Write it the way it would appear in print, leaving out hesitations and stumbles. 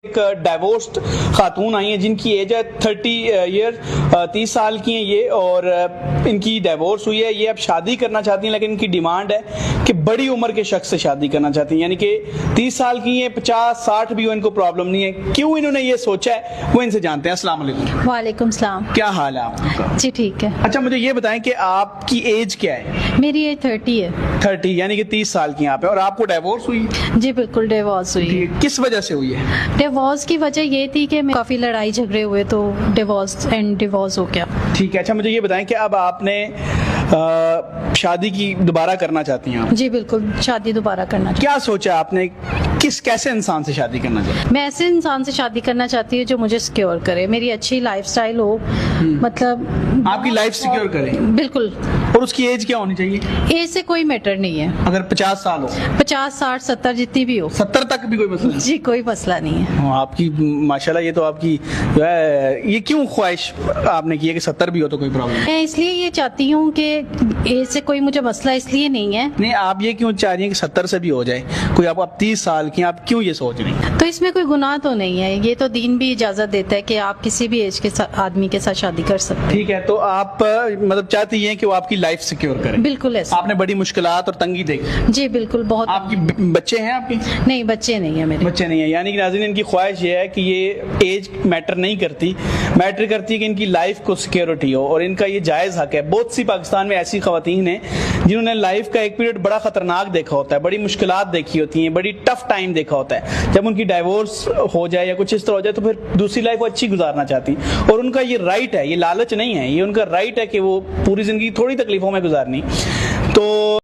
ایک ڈائیورسڈ خاتون آئی ہیں جن کی ایج ہے 30 ایئر 30 سال کی ہیں یہ, اور ان کی ڈائیورس ہوئی ہے. یہ اب شادی کرنا چاہتی ہیں لیکن ان کی ڈیمانڈ ہے کہ بڑی عمر کے شخص سے شادی کرنا چاہتی ہیں, یعنی کہ 30 سال کی ہیں, 50-60 بھی ہو, ان کو پرابلم نہیں ہے. کیوں انہوں نے یہ سوچا ہے وہ ان سے جانتے ہیں. السلام علیکم. وعلیکم السلام. کیا حال ہے آپ کا؟ جی ٹھیک ہے. اچھا مجھے یہ بتائیں کہ آپ کی ایج کیا ہے؟ میری ایج 30 ہے. 30 یعنی کہ 30 سال کی آپ ہیں, اور آپ کو ڈائیورس ہوئی؟ جی بالکل ڈیورس ہوئی. کس وجہ سے ہوئی ہے؟ ڈیورس کی وجہ یہ تھی کہ کافی لڑائی جھگڑے ہوئے تو ڈیورس ہو گیا. ٹھیک ہے. اچھا مجھے یہ بتائیں کہ اب آپ نے شادی کی دوبارہ کرنا چاہتی ہیں آپ؟ جی بالکل شادی دوبارہ کرنا چاہتی کیا سوچا آپ نے, کیسے انسان سے شادی کرنا چاہتی ہیں؟ میں ایسے انسان سے شادی کرنا چاہتی ہوں جو مجھے سیکیور کرے, میری اچھی لائف سٹائل ہو, مطلب آپ کی لائف سیکیور کرے. بالکل. اور اس کی ایج کیا ہونی چاہیے؟ ایج سے کوئی میٹر نہیں ہے. اگر 50 سال ہو, 50 60 70 جتنی بھی ہو, 70 تک بھی کوئی مسئلہ نہیں؟ جی کوئی مسئلہ نہیں ہے. آپ کی ماشاءاللہ, یہ تو آپ کی جو ہے, یہ کیوں خواہش آپ نے کی ہے کہ 70 بھی ہو تو کوئی پرابلم؟ میں اس لیے یہ چاہتی ہوں کہ ایج سے کوئی مجھے مسئلہ اس لیے نہیں ہے. نہیں, آپ یہ کیوں چاہ رہی ہیں کہ 70 سے بھی ہو جائے کوئی؟ آپ 30 سال کی, آپ کیوں یہ سوچ رہی ہیں؟ تو اس میں کوئی گناہ تو نہیں ہے, یہ تو دین بھی اجازت دیتا ہے کہ آپ کسی بھی ایج کے آدمی کے ساتھ شادی کر سکتے ہیں. ٹھیک ہے. تو آپ مطلب چاہتی ہیں کہ وہ آپ کی لائف سیکیور کرے؟ بالکل ایسا. آپ نے بڑی مشکلات اور تنگی دیکھی؟ جی بالکل بہت. آپ کی بچے ہیں آپ کے؟ نہیں بچے نہیں ہیں میرے. بچے نہیں ہیں, یعنی کہ ناظرین ان کی خواہش یہ ہے کہ یہ ایج میٹر نہیں کرتی, میٹر کرتی ہے کہ ان کی لائف کو سیکیورٹی ہو, اور ان کا یہ جائز حق ہے. بہت سی پاکستان میں ایسی خواتین ہیں جنہوں نے لائف کا ایک پیریڈ بڑا خطرناک دیکھا ہوتا ہے, بڑی مشکلات دیکھی ہوتی ہیں, بڑی ٹف ٹائم دیکھا ہوتا ہے. جب ان کی ڈائیورس ہو جائے یا کچھ اس طرح ہو جائے تو پھر دوسری لائف وہ اچھی گزارنا چاہتی, اور ان کا یہ رائٹ ہے, یہ لالچ نہیں ہے, یہ ان کا رائٹ ہے کہ وہ پوری زندگی تھوڑی تکلیفوں میں گزارنی. تو